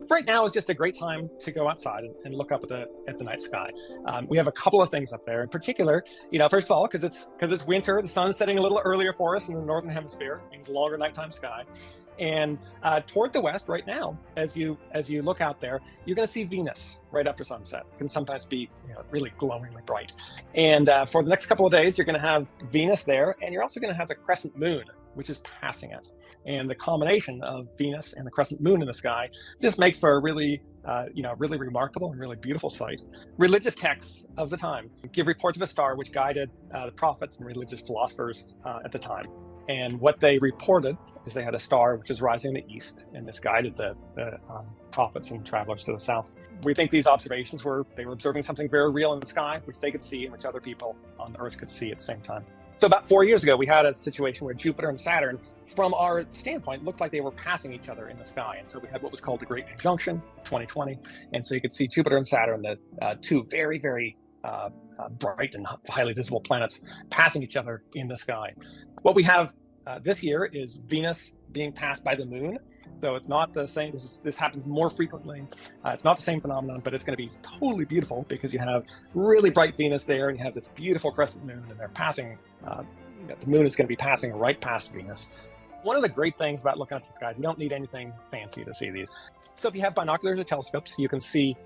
Right now is just a great time to go outside and look up at the night sky. We have a couple of things up there in particular. First of all, because it's winter, the sun's setting a little earlier for us in the northern hemisphere, means longer nighttime sky. And toward the west, right now, as you look out there, you're going to see Venus right after sunset. It can sometimes be really glowingly bright. And for the next couple of days, you're going to have Venus there, and you're also going to have the crescent moon, which is passing it. And the combination of Venus and the crescent moon in the sky just makes for a really remarkable and really beautiful sight. Religious texts of the time give reports of a star which guided the prophets and religious philosophers at the time. And what they reported is they had a star which was rising in the east, and this guided the prophets and travelers to the south. We think these observations they were observing something very real in the sky, which they could see and which other people on the Earth could see at the same time. So about 4 years ago, we had a situation where Jupiter and Saturn, from our standpoint, looked like they were passing each other in the sky. And so we had what was called the Great Conjunction, 2020. And so you could see Jupiter and Saturn, the two very, very bright and highly visible planets, passing each other in the sky. What we have this year is Venus being passed by the moon. So it's not the same. This happens more frequently. It's not the same phenomenon, but it's going to be totally beautiful because you have really bright Venus there, and you have this beautiful crescent moon, and they're passing. The moon is going to be passing right past Venus. One of the great things about looking up at the sky is you don't need anything fancy to see these. So if you have binoculars or telescopes, you can see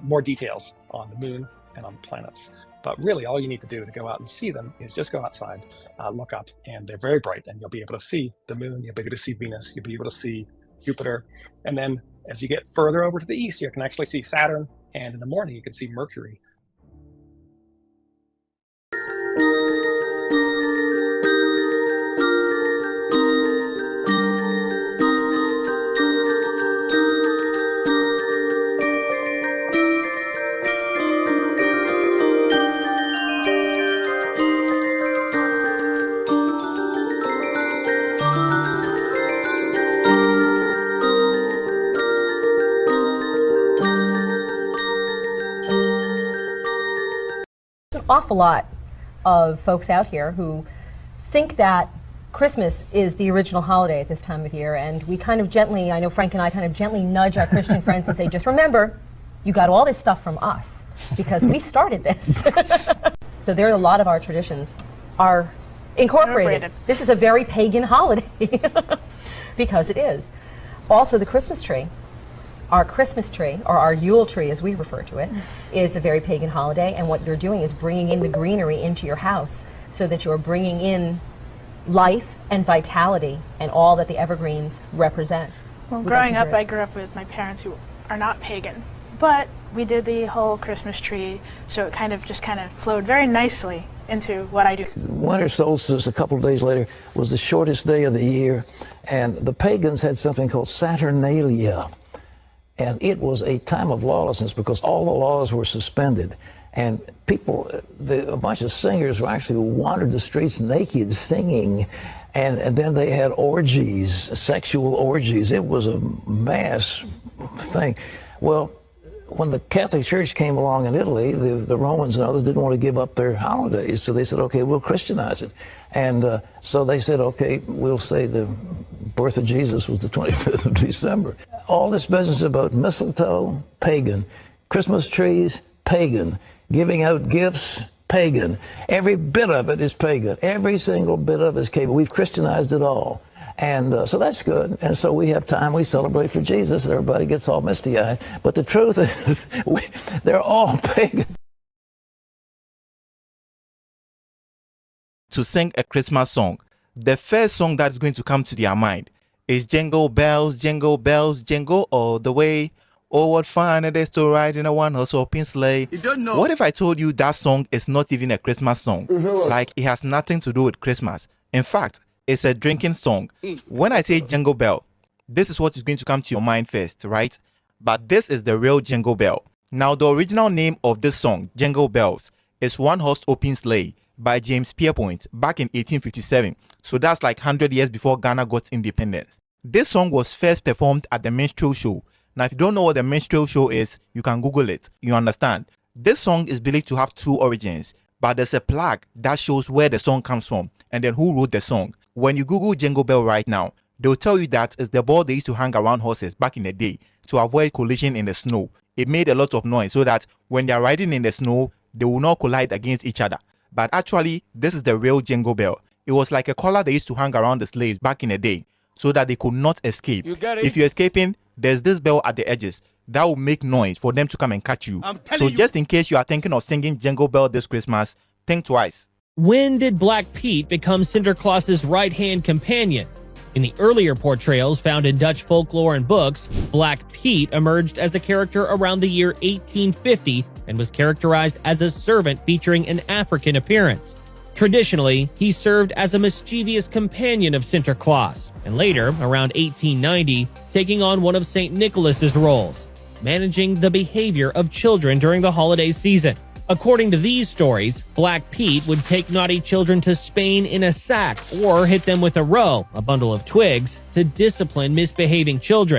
more details on the moon and on the planets. But really, all you need to do to go out and see them is just go outside, look up, and they're very bright, and you'll be able to see the moon, you'll be able to see Venus, you'll be able to see Jupiter. And then as you get further over to the east, you can actually see Saturn, and in the morning you can see Mercury. Awful lot of folks out here who think that Christmas is the original holiday at this time of year, and we kind of gently, I know Frank and I kind of gently nudge our Christian friends and say, just remember, you got all this stuff from us because we started this. So there are a lot of our traditions are incorporated. This is a very pagan holiday because it is. Also, the Christmas tree. Our Christmas tree, or our Yule tree as we refer to it, is a very pagan holiday, and what you're doing is bringing in the greenery into your house so that you're bringing in life and vitality and all that the evergreens represent. Well, growing up, I grew up with my parents who are not pagan, but we did the whole Christmas tree, so it kind of flowed very nicely into what I do. Winter solstice, a couple of days later, was the shortest day of the year, and the pagans had something called Saturnalia. And it was a time of lawlessness because all the laws were suspended. And people, a bunch of singers actually wandered the streets naked singing. And then they had orgies, sexual orgies. It was a mass thing. Well, when the Catholic Church came along in Italy, the Romans and others didn't want to give up their holidays. So they said, okay, we'll Christianize it. And so they said, okay, we'll say the birth of Jesus was the 25th of December. All this business about mistletoe, pagan. Christmas trees, pagan. Giving out gifts, pagan. Every bit of it is pagan. Every single bit of it is pagan. We've Christianized it all. And so that's good. And so we have time, we celebrate for Jesus, and everybody gets all misty-eyed. But the truth is, they're all pagan. To sing a Christmas song, the first song that's going to come to their mind is Jingle Bells, Jingle All the Way. Oh, what fun it is to ride in a one-horse open sleigh. You don't know. What if I told you that song is not even a Christmas song? Like, it has nothing to do with Christmas. In fact, it's a drinking song. When I say Jingle Bell, this is what is going to come to your mind first, right? But this is the real Jingle Bell. Now, the original name of this song, Jingle Bells, is One Horse Open Sleigh by James Pierpont back in 1857. So that's like 100 years before Ghana got independence. This song was first performed at the minstrel show. Now, if you don't know what the minstrel show is, you can Google it. You understand? This song is believed to have two origins, but there's a plaque that shows where the song comes from and then who wrote the song. When you Google Jingle Bell right now, they'll tell you that it's the ball they used to hang around horses back in the day to avoid collision in the snow. It made a lot of noise so that when they're riding in the snow, they will not collide against each other. But actually, this is the real Jingle Bell. It was like a collar they used to hang around the slaves back in the day so that they could not escape. If you're escaping, there's this bell at the edges that will make noise for them to come and catch you. So just in case you are thinking of singing Jingle Bell this Christmas, think twice. When did Black Pete become Sinterklaas's right-hand companion? In the earlier portrayals found in Dutch folklore and books, Black Pete emerged as a character around the year 1850 and was characterized as a servant featuring an African appearance. Traditionally, he served as a mischievous companion of Sinterklaas, and later, around 1890, taking on one of St. Nicholas's roles, managing the behavior of children during the holiday season. According to these stories, Black Pete would take naughty children to Spain in a sack or hit them with a roe, a bundle of twigs, to discipline misbehaving children.